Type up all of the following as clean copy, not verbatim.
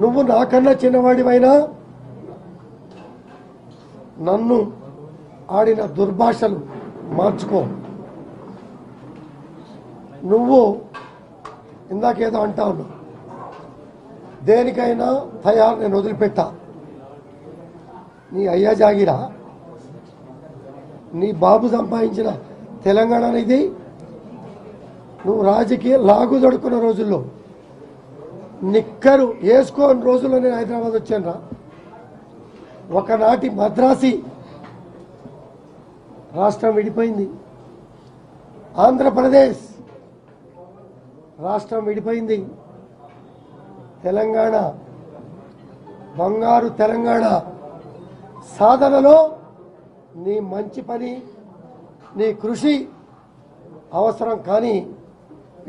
నువ్వు నాకన్నా చిన్నవాడివైనా నన్ను ఆడిన దుర్భాషలు మార్చుకో. నువ్వు ఇందాకేదో అంటా ఉన్నావు, దేనికైనా తయారు, నేను వదిలిపెట్టా. నీ అయ్యా జాగిరా, నీ బాబు సంపాదించిన తెలంగాణ ఇది. నువ్వు రాజకీయ లాగు దొడుకున్న రోజుల్లో, నిక్కరు వేసుకోని రోజుల్లో నేను హైదరాబాద్ వచ్చాను రా. ఒకనాటి మద్రాసి రాష్ట్రం విడిపోయింది, ఆంధ్రప్రదేశ్ రాష్ట్రం విడిపోయింది, తెలంగాణ బంగారు తెలంగాణ సాధనలో నీ మంచి పని, నీ కృషి అవసరం. కానీ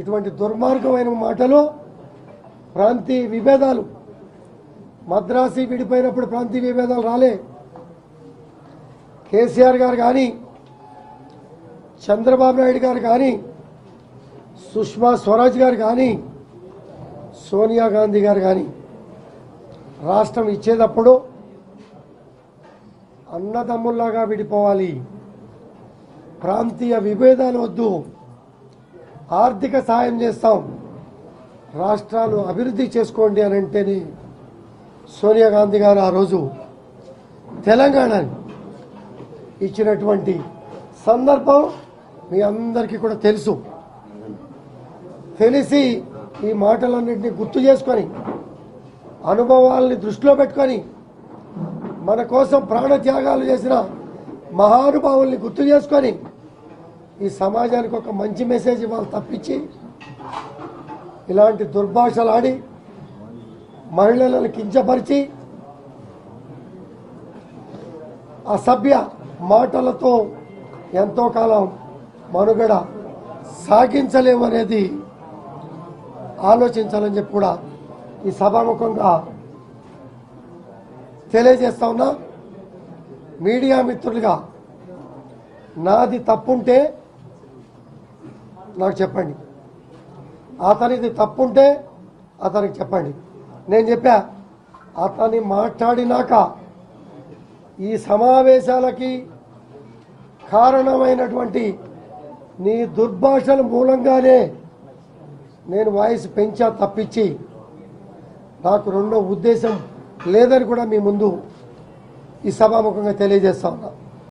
ఇటువంటి దుర్మార్గమైన మాటలు, ప్రాంతీయ విభేదాలు, మద్రాసి విడిపోయినప్పుడు ప్రాంతీయ విభేదాలు రాలే. కేసీఆర్ గారు కానీ, చంద్రబాబు నాయుడు గారు కానీ, సుష్మా స్వరాజ్ గారు కానీ, సోనియా గాంధీ గారు కానీ రాష్ట్రం ఇచ్చేటప్పుడు అన్నదమ్ముల్లాగా విడిపోవాలి, ప్రాంతీయ విభేదాలు వద్దు, ఆర్థిక సాయం చేస్తాం, రాష్ట్రాలు అభివృద్ధి చేసుకోండి అని అంటేనే సోనియా గాంధీ గారు ఆ రోజు తెలంగాణని ఇచ్చినటువంటి సందర్భం మీ అందరికీ కూడా తెలుసు. తెలిసి ఈ మాటలన్నింటినీ గుర్తు చేసుకొని, అనుభవాల్ని దృష్టిలో పెట్టుకొని, మన కోసం ప్రాణత్యాగాలు చేసిన మహానుభావుల్ని గుర్తు చేసుకొని ఈ సమాజానికి ఒక మంచి మెసేజ్ ఇవ్వాలి తప్పించి ఇలాంటి దుర్భాషలాడి మహిళలను కించపరిచి అసభ్య మాటలతో ఎంతో కాలం మనుగడ సాగించలేమనేది ఆలోచించాలని చెప్పి కూడా ఈ సభాముఖంగా తెలియజేస్తా ఉన్నా. మీడియా మిత్రులుగా నాది తప్పుంటే నాకు చెప్పండి, అతనిది తప్పుంటే అతనికి చెప్పండి. నేను చెప్పా, అతని మాట్లాడినాక ఈ సమావేశాలకి కారణమైనటువంటి నీ దుర్భాషల మూలంగానే నేను వాయిస్ పెంచా తప్పించి నాకు రెండో ఉద్దేశం లేదని కూడా మీ ముందు ఈ సభాముఖంగా తెలియజేస్తా ఉన్నా.